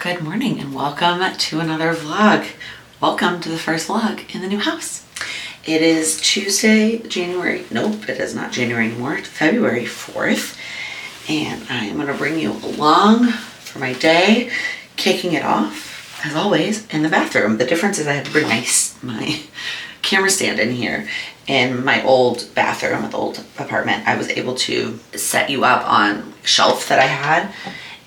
Good morning and welcome to another vlog. Welcome to the first vlog in the new house. It is Tuesday, nope, it is not January anymore, it's February 4th. And I am gonna bring you along for my day, kicking it off, as always, in the bathroom. The difference is I had to bring my camera stand in here. In my old bathroom, the old apartment, I was able to set you up on a shelf that I had.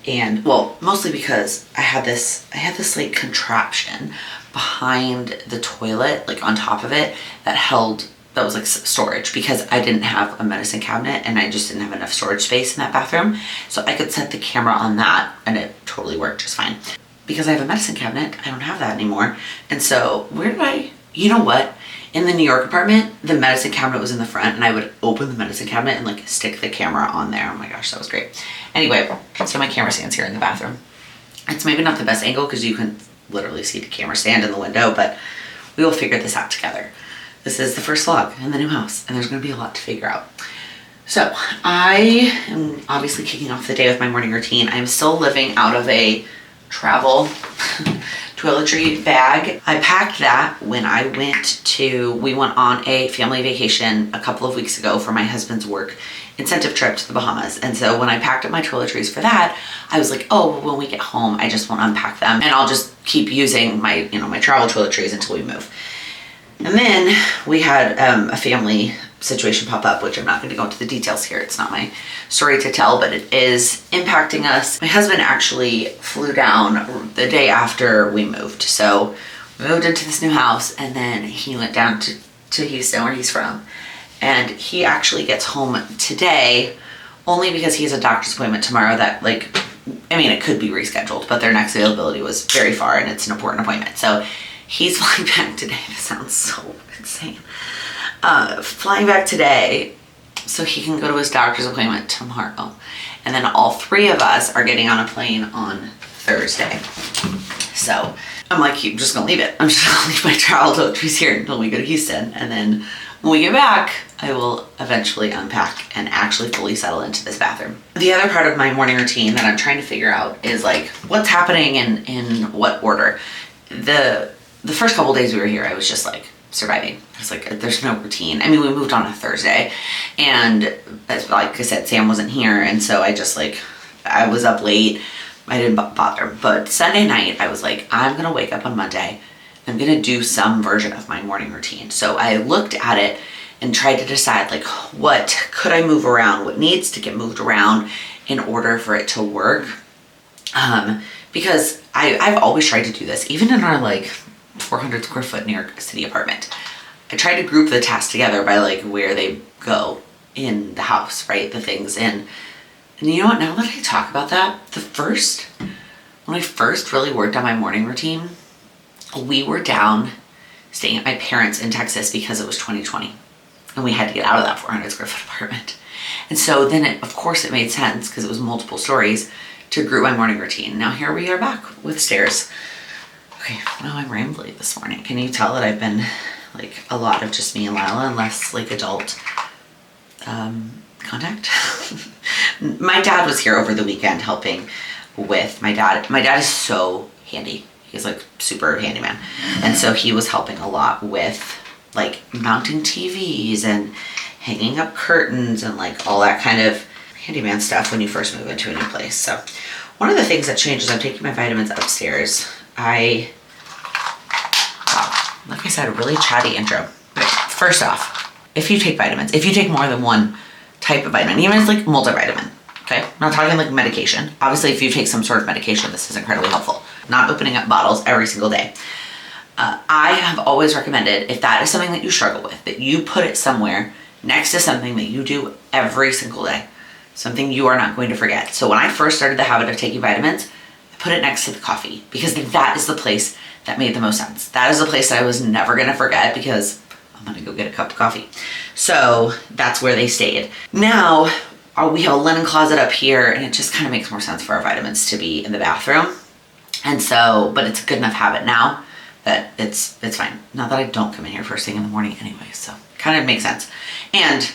And well, mostly because I had this like contraption behind the toilet, like on top of it, that was like storage, because I didn't have a medicine cabinet and I just didn't have enough storage space in that bathroom. So I could set the camera on that and it totally worked just fine. Because I have a medicine cabinet, I don't have that anymore. And so you know what? In the New York apartment, the medicine cabinet was in the front and I would open the medicine cabinet and like stick the camera on there. Oh my gosh, that was great. Anyway, so my camera stand's here in the bathroom. It's maybe not the best angle because you can literally see the camera stand in the window, but we will figure this out together. This is the first vlog in the new house and there's gonna be a lot to figure out. So I am obviously kicking off the day with my morning routine. I'm still living out of a travel toiletry bag. I packed that when we went on a family vacation a couple of weeks ago for my husband's work incentive trip to the Bahamas. And so when I packed up my toiletries for that, I was like, oh, well, when we get home, I just won't unpack them and I'll just keep using my travel toiletries until we move. And then we had a family situation pop up, which I'm not going to go into the details here. It's not my story to tell, but it is impacting us. My husband actually flew down the day after we moved. So we moved into this new house and then he went down to Houston, where he's from. And he actually gets home today only because he has a doctor's appointment tomorrow that it could be rescheduled, but their next availability was very far and it's an important appointment. So he's flying back today. This sounds so insane. Flying back today so he can go to his doctor's appointment tomorrow. And then all three of us are getting on a plane on Thursday. So I'm like, I'm just gonna leave it. I'm just gonna leave my travel toiletries here until we go to Houston. And then when we get back, I will eventually unpack and actually fully settle into this bathroom. The other part of my morning routine that I'm trying to figure out is like what's happening in what order. The first couple days we were here, I was just like surviving. I was like, there's no routine. I mean, we moved on a Thursday and like I said, Sam wasn't here. And so I was up late. I didn't bother. But Sunday night, I was like, I'm going to wake up on Monday. I'm going to do some version of my morning routine. So I looked at it and tried to decide like, what could I move around? What needs to get moved around in order for it to work? Because I've always tried to do this, even in our 400 square foot New York City apartment. I try to group the tasks together by where they go in the house, right? The things in. And you know what, now that I talk about that, when I first really worked on my morning routine, we were down staying at my parents' in Texas because it was 2020 and we had to get out of that 400 square foot apartment. And so then of course it made sense because it was multiple stories to group my morning routine. Now here we are back with stairs. Okay, now I'm rambling this morning. Can you tell that I've been a lot of just me and Lila and less adult contact? My dad was here over the weekend helping with my dad. My dad is so handy. He's super handyman. And so he was helping a lot with mounting TVs and hanging up curtains and all that kind of handyman stuff when you first move into a new place. So one of the things that changed is I'm taking my vitamins upstairs. Like I said, a really chatty intro. Okay, first off, if you take vitamins, if you take more than one type of vitamin, even if it's multivitamin, okay? I'm not talking medication. Obviously, if you take some sort of medication, this is incredibly helpful. Not opening up bottles every single day. I have always recommended, if that is something that you struggle with, that you put it somewhere next to something that you do every single day. Something you are not going to forget. So when I first started the habit of taking vitamins, I put it next to the coffee because that is the place that made the most sense. That is the place that I was never gonna forget because I'm gonna go get a cup of coffee. So that's where they stayed. Now we have a linen closet up here and it just kind of makes more sense for our vitamins to be in the bathroom. And so, but it's a good enough habit now that it's fine. Not that I don't come in here first thing in the morning anyway, so kind of makes sense. And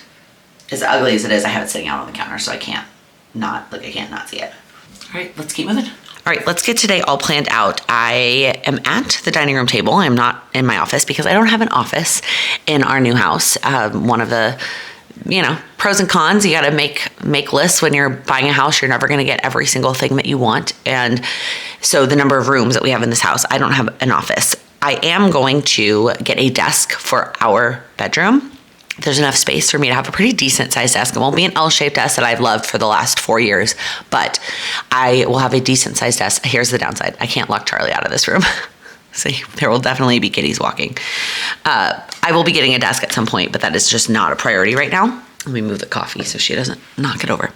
as ugly as it is, I have it sitting out on the counter so I can't not see it. All right, let's keep moving. All right, let's get today all planned out. I am at the dining room table. I'm not in my office because I don't have an office in our new house. One of the, pros and cons, you got to make lists when you're buying a house. You're never going to get every single thing that you want. And so the number of rooms that we have in this house, I don't have an office. I am going to get a desk for our bedroom. There's enough space for me to have a pretty decent sized desk. It won't be an L-shaped desk that I've loved for the last 4 years, but I will have a decent sized desk. Here's the downside. I can't lock Charlie out of this room. See, there will definitely be kitties walking. I will be getting a desk at some point, but that is just not a priority right now. Let me move the coffee so she doesn't knock it over.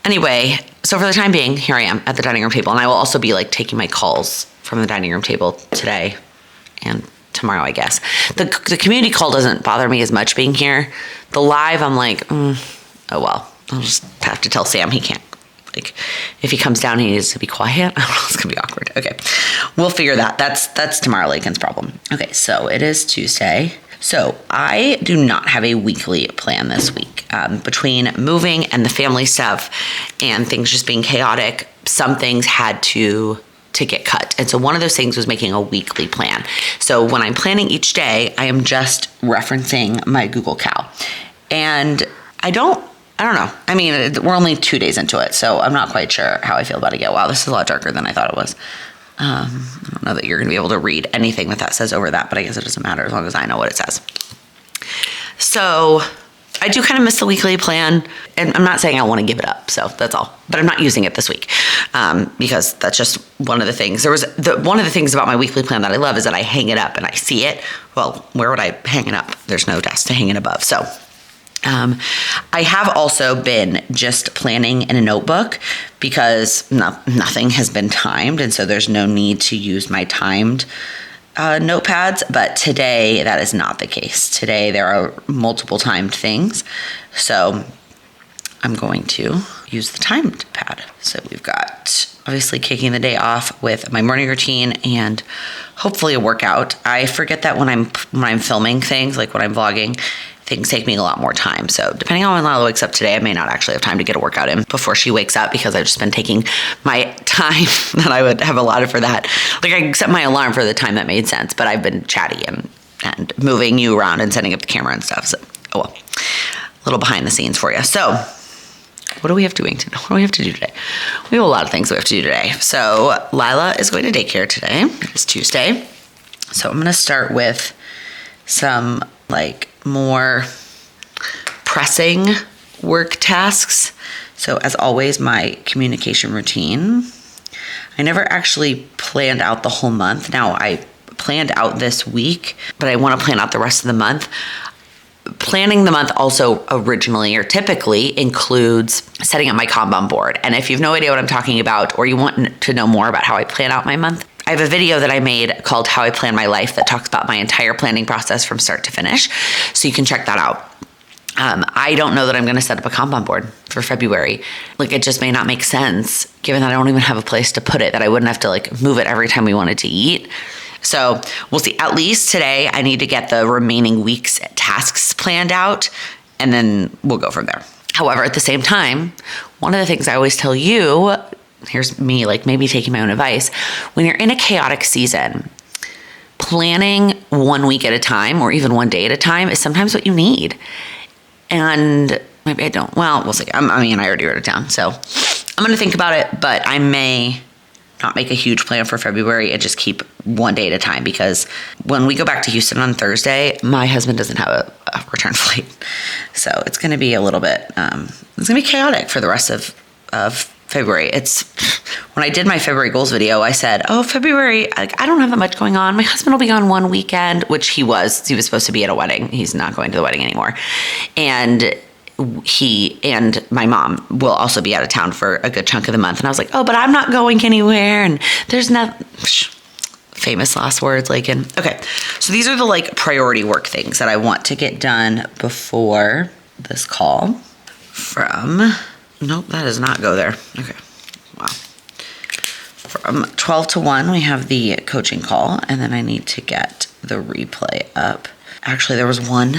Anyway, so for the time being, here I am at the dining room table, and I will also be taking my calls from the dining room table today and tomorrow, I guess. The community call doesn't bother me as much being here. The live, I'm oh well, I'll just have to tell Sam he can't. If he comes down, he needs to be quiet. I don't know, it's gonna be awkward. Okay, we'll figure that. That's tomorrow, Laken's problem. Okay, so it is Tuesday. So I do not have a weekly plan this week. Between moving and the family stuff and things just being chaotic, some things had to get cut. And so one of those things was making a weekly plan. So when I'm planning each day, I am just referencing my Google Cal. And I don't know. I mean, we're only 2 days into it, so I'm not quite sure how I feel about it yet. Wow, this is a lot darker than I thought it was. I don't know that you're going to be able to read anything that says over that, but I guess it doesn't matter as long as I know what it says. So I do kind of miss the weekly plan, and I'm not saying I want to give it up, so that's all. But I'm not using it this week because that's just one of the things. One of the things about my weekly plan that I love is that I hang it up and I see it. Well, where would I hang it up? There's no desk to hang it above. So I have also been just planning in a notebook because nothing has been timed, and so there's no need to use my timed notepads, but today that is not the case. Today there are multiple timed things, so I'm going to use the timed pad. So we've got obviously kicking the day off with my morning routine and hopefully a workout. I forget that when I'm filming things, like when I'm vlogging, things take me a lot more time. So depending on when Lila wakes up today, I may not actually have time to get a workout in before she wakes up because I've just been taking my time that I would have allotted for that. I set my alarm for the time that made sense, but I've been chatty and moving you around and setting up the camera and stuff. So, a little behind the scenes for you. So what do we have to do today? We have a lot of things we have to do today. So Lila is going to daycare today. It's Tuesday. So I'm going to start with some more pressing work tasks. So as always, my communication routine. I never actually planned out the whole month. Now I planned out this week, but I want to plan out the rest of the month. Planning the month also originally or typically includes setting up my Kanban board. And if you have no idea what I'm talking about, or you want to know more about how I plan out my month, I have a video that I made called How I Plan My Life that talks about my entire planning process from start to finish. So you can check that out. I don't know that I'm going to set up a Kanban board for February. It just may not make sense given that I don't even have a place to put it, that I wouldn't have to move it every time we wanted to eat. So we'll see. At least today, I need to get the remaining week's tasks planned out, and then we'll go from there. However, at the same time, one of the things I always tell you, here's me maybe taking my own advice, when you're in a chaotic season, planning 1 week at a time or even 1 day at a time is sometimes what you need. And maybe I don't. Well, we'll see. I already wrote it down. So I'm going to think about it, but I may not make a huge plan for February and just keep 1 day at a time, because when we go back to Houston on Thursday, my husband doesn't have a return flight. So it's going to be a little bit, it's going to be chaotic for the rest of February. When I did my February goals video, I said, February, I don't have that much going on. My husband will be on one weekend, which he was supposed to be at a wedding. He's not going to the wedding anymore. And he and my mom will also be out of town for a good chunk of the month. And I was like, but I'm not going anywhere. And there's famous last words, Laken. Okay. So these are the priority work things that I want to get done before this call nope, that does not go there. Okay. Wow. From 12 to 1, we have the coaching call, and then I need to get the replay up. Actually, there was one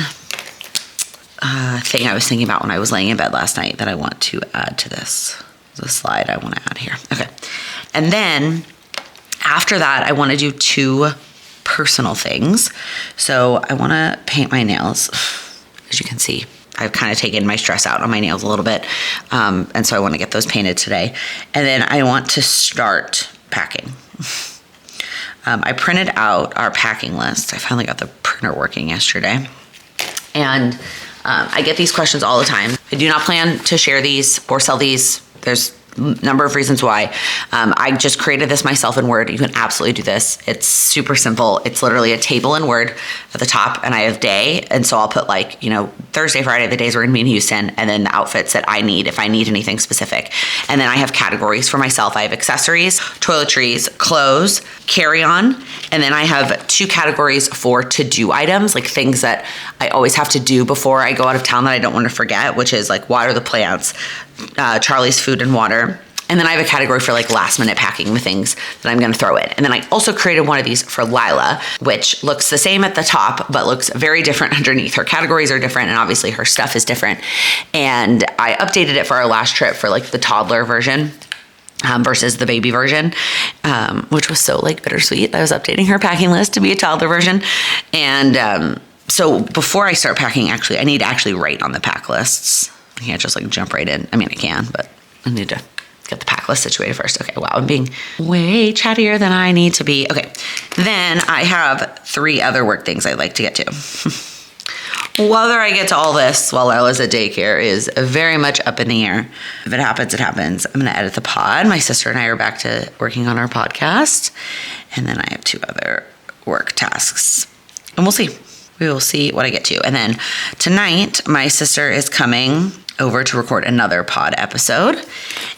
thing I was thinking about when I was laying in bed last night that I want to add to this. The slide I want to add here. Okay. And then after that, I want to do 2 personal things. So I want to paint my nails. As you can see, I've kind of taken my stress out on my nails a little bit. And so I want to get those painted today. And then I want to start packing. I printed out our packing list. I finally got the printer working yesterday. And I get these questions all the time. I do not plan to share these or sell these. There's number of reasons why. I just created this myself in Word. You can absolutely do this. It's super simple. It's literally a table in Word at the top, and I have day. And so I'll put like, Thursday, Friday, the days we're gonna be in Houston, and then the outfits that I need if I need anything specific. And then I have categories for myself. I have accessories, toiletries, clothes, carry-on, and then I have 2 categories for to-do items, like things that I always have to do before I go out of town that I don't want to forget, which is like water the plants, Charlie's food and water. And then I have a category for like last minute packing, the things that I'm going to throw in. And then I also created one of these for Lila, which looks the same at the top, but looks very different underneath. Her categories are different, and obviously her stuff is different. And I updated it for our last trip for like the toddler version. Versus the baby version, which was so like bittersweet. I was updating her packing list to be a toddler version. And so before I start packing, I need to actually write on the pack lists. I can't just like jump right in. I mean, I can, but I need to get the pack list situated first. Okay, wow, I'm being way chattier than I need to be. Okay, then I have 3 other work things I'd like to get to. Whether I get to all this while Lila's at daycare is very much up in the air. If it happens, it happens. I'm going to edit the pod. My sister and I are back to working on our podcast. And then I have 2 other work tasks. And we'll see. We will see what I get to. And then tonight, my sister is coming over to record another pod episode.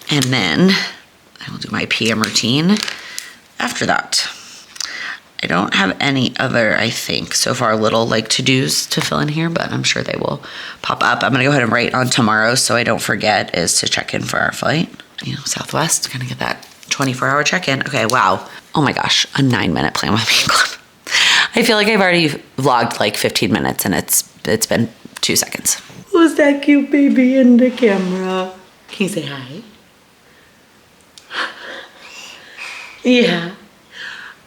And then I will do my PM routine after that. I don't have any other, I think, so far little like to-dos to fill in here, but I'm sure they will pop up. I'm going to go ahead and write on tomorrow so I don't forget is to check in for our flight. Southwest, going to get that 24-hour check-in. Okay, wow. Oh my gosh, a 9-minute Plan With Me clip. I feel like I've already vlogged like 15 minutes and it's been 2 seconds. Who's that cute baby in the camera? Can you say hi? Yeah.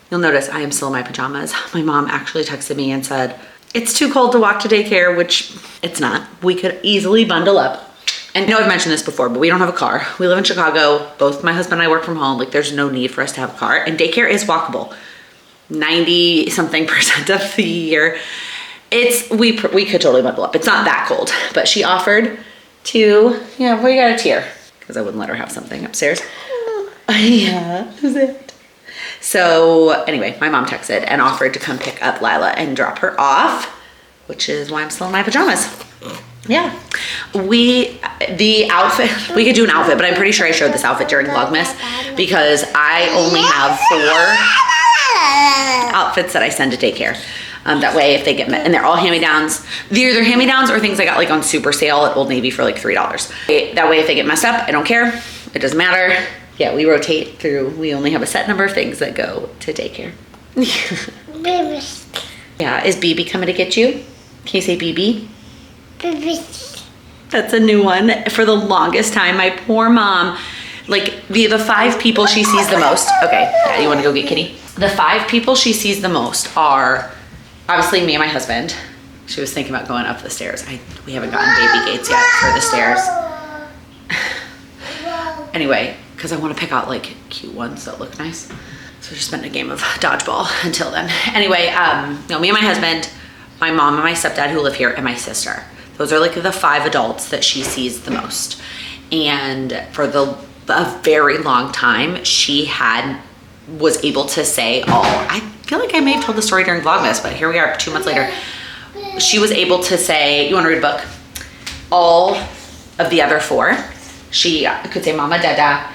You'll notice I am still in my pajamas. My mom actually texted me and said, it's too cold to walk to daycare, which it's not. We could easily bundle up. And I know I've mentioned this before, but we don't have a car. We live in Chicago. Both my husband and I work from home. Like there's no need for us to have a car. And daycare is walkable. 90-something% of the year. We could totally bundle up. It's not that cold. But she offered to, we got a tear. Because I wouldn't let her have something upstairs. Yeah, who's it? So anyway, my mom texted and offered to come pick up Lila and drop her off, which is why I'm still in my pajamas. Yeah. The outfit, we could do an outfit, but I'm pretty sure I showed this outfit during Vlogmas because I only have 4 outfits that I send to daycare. That way if they get met, and they're all hand-me-downs. They're either hand-me-downs or things I got like on super sale at Old Navy for like $3. That way if they get messed up, I don't care. It doesn't matter. Yeah, we rotate through. We only have a set number of things that go to daycare. Baby. Yeah, is BB coming to get you? Can you say BB? Baby. That's a new one. For the longest time, my poor mom, like the 5 people she sees the most. Okay, yeah, you want to go get Kitty? The 5 people she sees the most are obviously me and my husband. She was thinking about going up the stairs. We haven't gotten baby gates yet for the stairs. Anyway, because I want to pick out like cute ones that look nice. So we're just been a game of dodgeball until then. Anyway, me and my husband, my mom and my stepdad who live here, and my sister. Those are like the 5 adults that she sees the most. And for a very long time, she was able to say I feel like I may have told the story during Vlogmas, but here we are 2 months later. She was able to say, you want to read a book? All of the other 4. She could say Mama, Dada.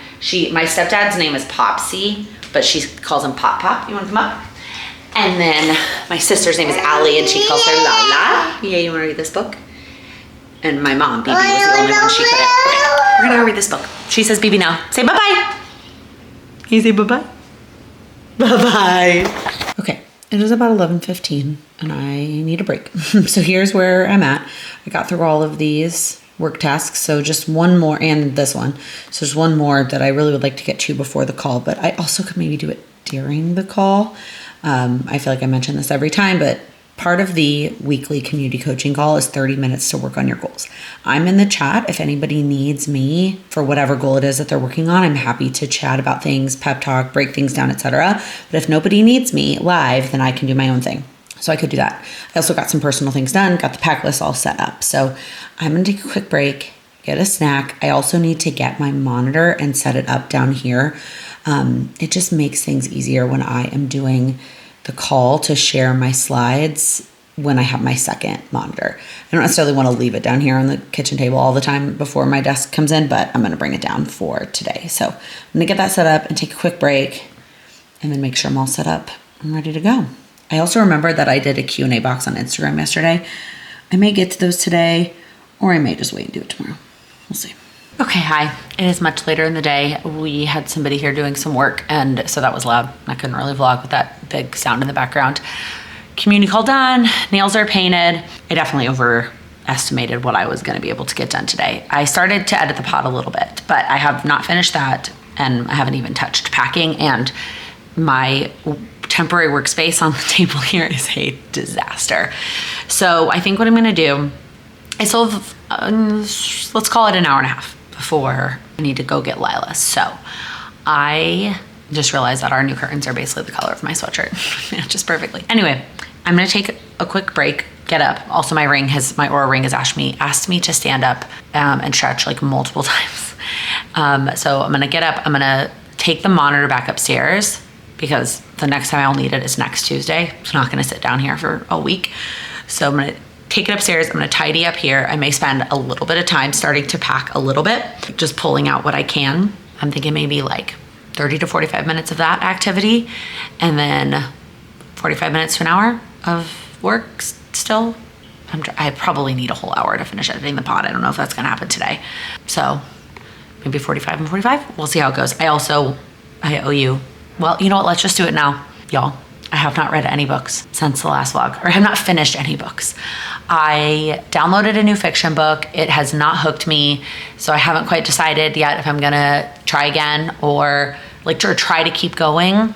My stepdad's name is Popsy, but she calls him Pop Pop. You want to come up? And then my sister's name is Allie, and she calls her Lala. Yeah, you want to read this book? And my mom, BB, was the only one she couldn't. Okay, we're gonna go read this book. She says BB now. Say bye-bye. Can you say bye-bye? Bye-bye. Okay, it is about 11:15, and I need a break. So here's where I'm at. I got through all of these work tasks. So just one more, and this one. So there's one more that I really would like to get to before the call, but I also could maybe do it during the call. I feel like I mention this every time, but part of the weekly community coaching call is 30 minutes to work on your goals. I'm in the chat. If anybody needs me for whatever goal it is that they're working on, I'm happy to chat about things, pep talk, break things down, etc. But if nobody needs me live, then I can do my own thing. So I could do that. I also got some personal things done, got the pack list all set up. So I'm going to take a quick break, get a snack. I also need to get my monitor and set it up down here. It just makes things easier when I am doing the call to share my slides when I have my second monitor. I don't necessarily want to leave it down here on the kitchen table all the time before my desk comes in, but I'm going to bring it down for today. So I'm going to get that set up and take a quick break and then make sure I'm all set up and ready to go. I also remember that I did a Q&A box on Instagram yesterday. I may get to those today, or I may just wait and do it tomorrow. We'll see. Okay, hi. It is much later in the day. We had somebody here doing some work, and so that was loud. I couldn't really vlog with that big sound in the background. Community call done. Nails are painted. I definitely overestimated what I was going to be able to get done today. I started to edit the pod a little bit, but I have not finished that, and I haven't even touched packing, and my temporary workspace on the table here is a disaster. So I think what I'm going to do, I still have, let's call it an hour and a half before I need to go get Lila. So I just realized that our new curtains are basically the color of my sweatshirt. Matches perfectly. Anyway, I'm going to take a quick break, get up. Also, my Aura ring has asked me to stand up and stretch like multiple times. So I'm going to get up. I'm going to take the monitor back upstairs because the next time I'll need it is next Tuesday. I'm not going to sit down here for a week. So I'm going to take it upstairs. I'm going to tidy up here. I may spend a little bit of time starting to pack a little bit, just pulling out what I can. I'm thinking maybe like 30 to 45 minutes of that activity, and then 45 minutes to an hour of work still. I probably need a whole hour to finish editing the pod. I don't know if that's going to happen today. So maybe 45 and 45. We'll see how it goes. I owe you. Well, you know what? Let's just do it now, y'all. I have not read any books since the last vlog, or I have not finished any books. I downloaded a new fiction book. It has not hooked me, so I haven't quite decided yet if I'm gonna try again or try to keep going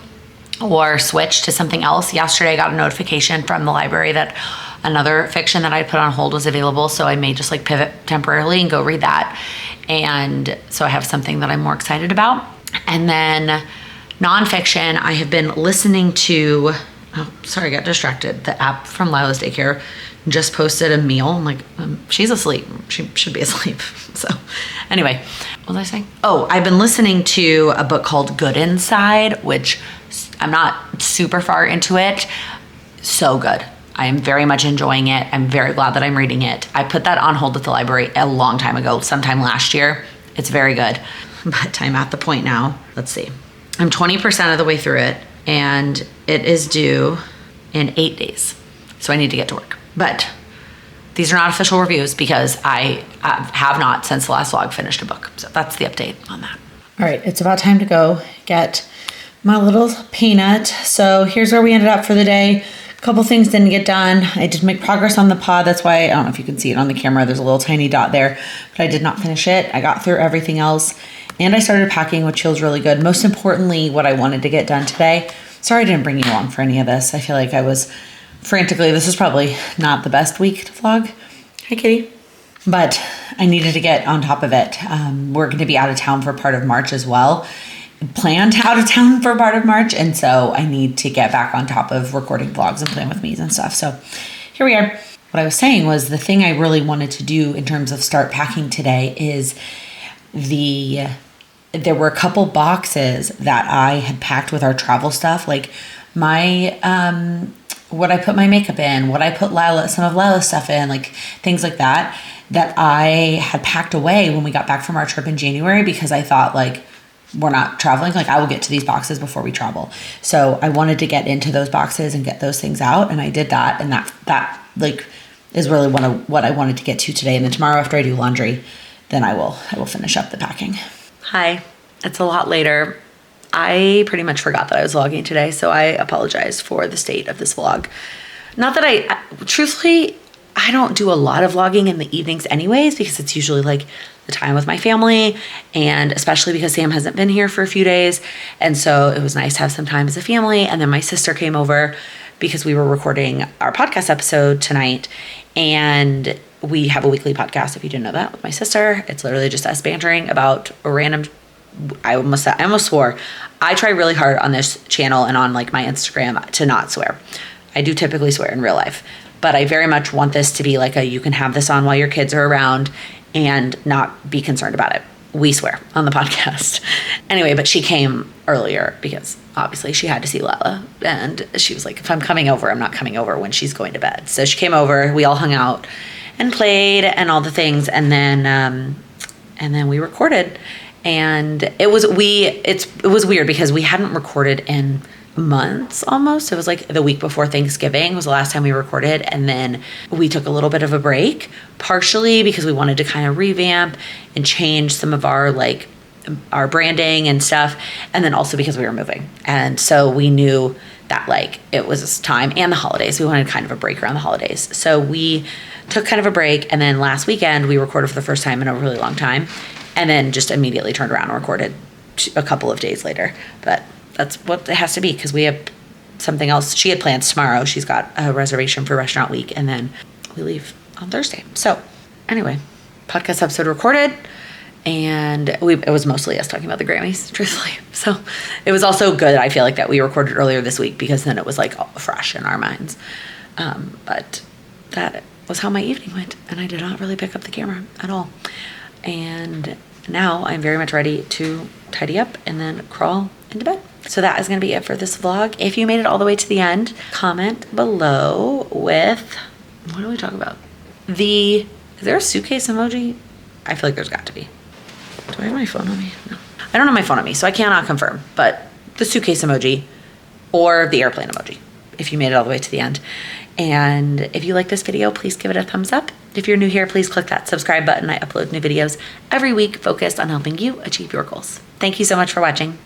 or switch to something else. Yesterday I got a notification from the library that another fiction that I put on hold was available, so I may just pivot temporarily and go read that. And so I have something that I'm more excited about. And then nonfiction, I have been listening to, I got distracted. The app from Lila's daycare just posted a meal. I'm like, she's asleep. She should be asleep. So anyway, what was I saying? Oh, I've been listening to a book called Good Inside, which I'm not super far into it. So good. I am very much enjoying it. I'm very glad that I'm reading it. I put that on hold at the library a long time ago, sometime last year. It's very good. But I'm at the point now. Let's see. I'm 20% of the way through it, and it is due in 8 days. So I need to get to work. But these are not official reviews because I have not, since the last vlog, finished a book. So that's the update on that. All right, it's about time to go get my little peanut. So here's where we ended up for the day. A couple things didn't get done. I did make progress on the pod. That's why, I don't know if you can see it on the camera. There's a little tiny dot there, but I did not finish it. I got through everything else. And I started packing, which feels really good. Most importantly, what I wanted to get done today. Sorry I didn't bring you along for any of this. I feel like I was frantically, this is probably not the best week to vlog. Hi, kitty. But I needed to get on top of it. We're going to be out of town for part of March as well. Planned out of town for part of March. And so I need to get back on top of recording vlogs and playing with me's and stuff. So here we are. What I was saying was the thing I really wanted to do in terms of start packing today is there were a couple boxes that I had packed with our travel stuff, like my what I put my makeup in, what I put some of Lila's stuff in, like things like that I had packed away when we got back from our trip in January, because I thought we're not traveling, I will get to these boxes before we travel. So I wanted to get into those boxes and get those things out, and I did that, and that is really what I wanted to get to today. And then tomorrow after I do laundry, then I will finish up the packing. Hi, it's a lot later. I pretty much forgot that I was vlogging today, so I apologize for the state of this vlog. Not that truthfully, I don't do a lot of vlogging in the evenings anyways, because it's usually like the time with my family, and especially because Sam hasn't been here for a few days. And so it was nice to have some time as a family. And then my sister came over because we were recording our podcast episode tonight, and we have a weekly podcast, if you didn't know that, with my sister. It's literally just us bantering about a random, I almost swore. I try really hard on this channel and on like my Instagram to not swear. I do typically swear in real life, but I very much want this to be like you can have this on while your kids are around and not be concerned about it. We swear on the podcast. Anyway, but she came earlier because obviously she had to see Lala, and she was like, if I'm coming over, I'm not coming over when she's going to bed. So she came over, we all hung out and played and all the things, and then we recorded. And it was weird because we hadn't recorded in months almost. It was like the week before Thanksgiving was the last time we recorded, and then we took a little bit of a break, partially because we wanted to kind of revamp and change some of our branding and stuff, and then also because we were moving. And so we knew that like it was time, and the holidays, we wanted kind of a break around the holidays. So we took kind of a break, and then last weekend we recorded for the first time in a really long time, and then just immediately turned around and recorded a couple of days later. But that's what it has to be, because we have something else. She had plans tomorrow. She's got a reservation for restaurant week, and then we leave on Thursday. So anyway, podcast episode recorded, and it was mostly us talking about the Grammys, truthfully. So it was also good, I feel like, that we recorded earlier this week, because then it was like fresh in our minds. But that was how my evening went, and I did not really pick up the camera at all. And now I'm very much ready to tidy up and then crawl into bed. So that is going to be it for this vlog. If you made it all the way to the end, comment below with, what do we talk about? Is there a suitcase emoji? I feel like there's got to be. Do I have my phone on me? No. I don't have my phone on me, so I cannot confirm, but the suitcase emoji or the airplane emoji, if you made it all the way to the end. And if you like this video, please give it a thumbs up. If you're new here, please click that subscribe button. I upload new videos every week focused on helping you achieve your goals. Thank you so much for watching.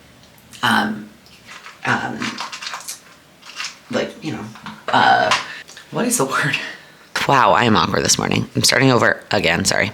What is the word? Wow, I am awkward this morning. I'm starting over again, sorry.